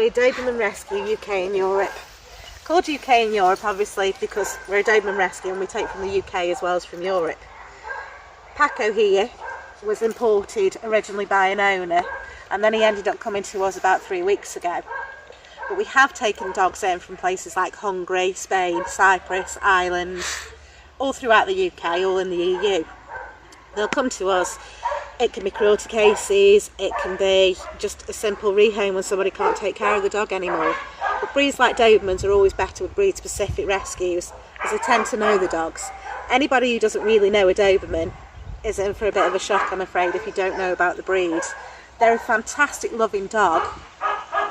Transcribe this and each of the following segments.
We're Doberman Rescue UK in Europe. Called UK in Europe obviously because we're a Doberman Rescue and we take from the UK as well as from Europe. Paco here was imported originally by an owner and then he ended up coming to us about 3 weeks ago. But we have taken dogs in from places like Hungary, Spain, Cyprus, Ireland, all throughout the UK, all in the EU. They'll come to us. It can be cruelty cases, it can be just a simple rehome when somebody can't take care of the dog anymore. But breeds like Dobermans are always better with breed specific rescues as they tend to know the dogs. Anybody who doesn't really know a Doberman is in for a bit of a shock, I'm afraid, if you don't know about the breed. They're a fantastic loving dog,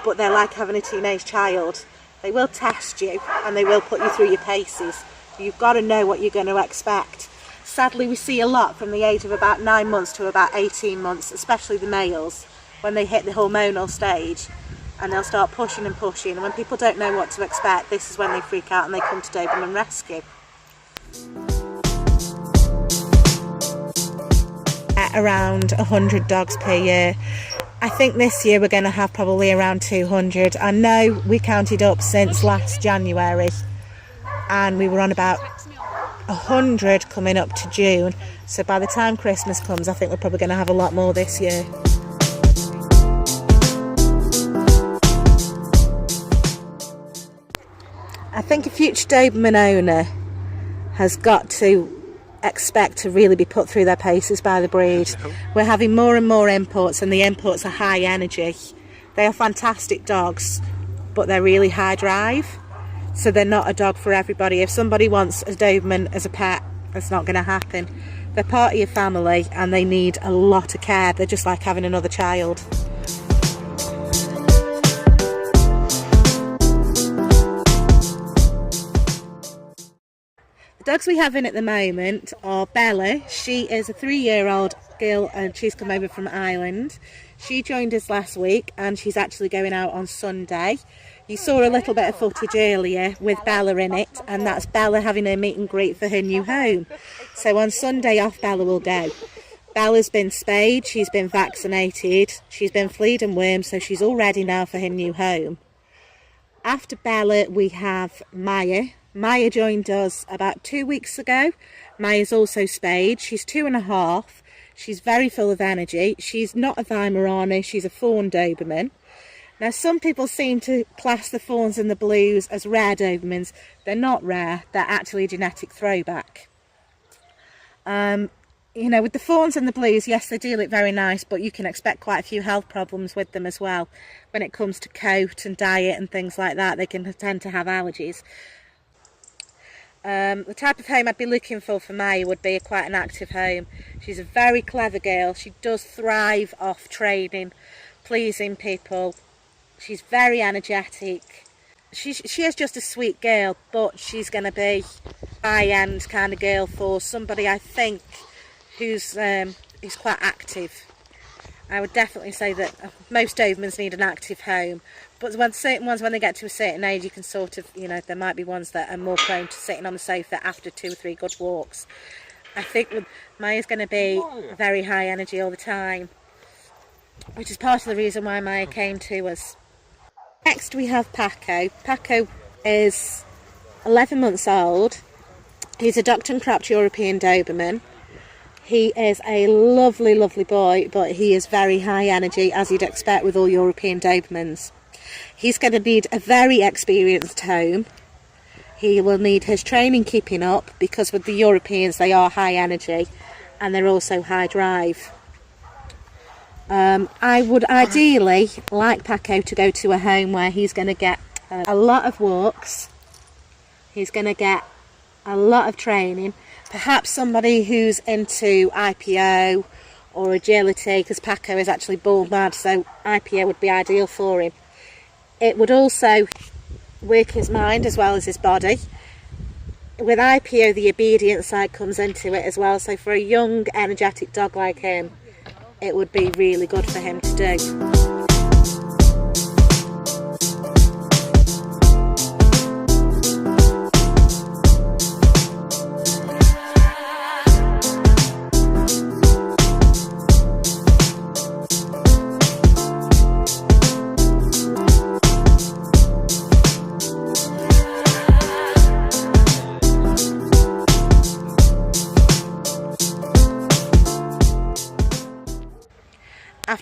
but they're like having a teenage child. They will test you and they will put you through your paces. You've got to know what you're going to expect. Sadly, we see a lot from the age of about 9 months to about 18 months, especially the males, when they hit the hormonal stage and they'll start pushing and pushing, and when people don't know what to expect, this is when they freak out and they come to Doberman Rescue. At around 100 dogs per year. I think this year we're going to have probably around 200. I know we counted up since last January and we were on about 100 coming up to June, so by the time Christmas comes I think we're probably going to have a lot more this year. I think a future Doberman owner has got to expect to really be put through their paces by the breed. We're having more and more imports and the imports are high energy. They are fantastic dogs but they're really high drive. So they're not a dog for everybody. If somebody wants a Doberman as a pet, that's not going to happen. They're part of your family and they need a lot of care. They're just like having another child. The dogs we have in at the moment are Bella. She is a 3-year-old girl and she's come over from Ireland. She joined us last week and she's actually going out on Sunday. You saw a little bit of footage earlier with Bella in it, and that's Bella having her meet and greet for her new home. So on Sunday off Bella will go. Bella's been spayed, she's been vaccinated, she's been flead and wormed, so she's all ready now for her new home. After Bella we have Maya. Maya joined us about 2 weeks ago. Maya's also spayed, she's 2.5. She's very full of energy. She's not a Weimaraner, she's a fawn Doberman. Now some people seem to class the fawns and the blues as rare Dobermans. They're not rare, they're actually a genetic throwback. You know, with the fawns and the blues, yes they do look very nice, but you can expect quite a few health problems with them as well. When it comes to coat and diet and things like that, they can tend to have allergies. The type of home I'd be looking for Maya would be quite an active home. She's a very clever girl, she does thrive off training, pleasing people. She's very energetic. She is just a sweet girl, but she's going to be high-end kind of girl for somebody, I think, who's quite active. I would definitely say that most Dobermans need an active home, but when certain ones, when they get to a certain age, you can sort of, you know, there might be ones that are more prone to sitting on the sofa after 2 or 3 good walks. I think Maya's going to be very high energy all the time, which is part of the reason why Maya came to us. Next we have Paco. Paco is 11 months old. He's a Dr. and Cropped European Doberman. He is a lovely, lovely boy, but he is very high energy, as you'd expect with all European Dobermans. He's going to need a very experienced home. He will need his training keeping up, because with the Europeans they are high energy and they're also high drive. I would ideally like Paco to go to a home where he's going to get a lot of walks, he's going to get a lot of training, perhaps somebody who's into IPO or agility, because Paco is actually bull mad, so IPO would be ideal for him. It would also work his mind as well as his body. With IPO the obedience side comes into it as well, so for a young energetic dog like him it would be really good for him to do.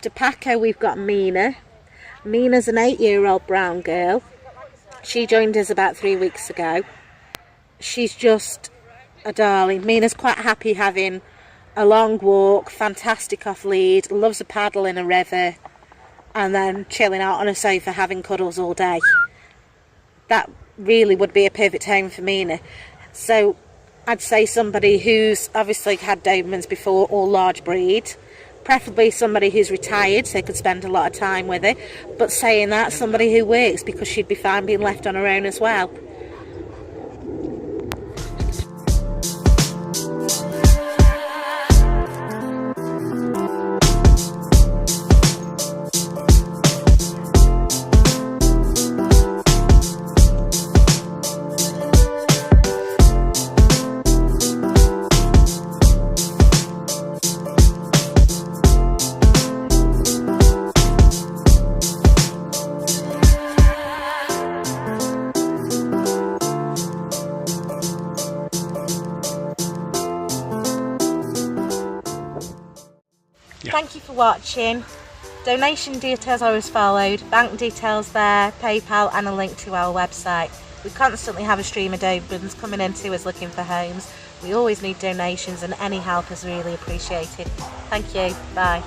after Paco, we've got Mena. Mena's an 8-year-old brown girl. She joined us about 3 weeks ago. She's just a darling. Mena's quite happy having a long walk, fantastic off lead, loves a paddle in a river, and then chilling out on a sofa having cuddles all day. That really would be a perfect home for Mena. So I'd say somebody who's obviously had Dobermans before, or large breed, preferably somebody who's retired so they could spend a lot of time with her, but saying that, somebody who works, because she'd be fine being left on her own as well. Thank you for watching. Donation details are as followed. Bank details there, PayPal, and a link to our website. We constantly have a stream of Dobermans coming into us looking for homes. We always need donations, and any help is really appreciated. Thank you. Bye.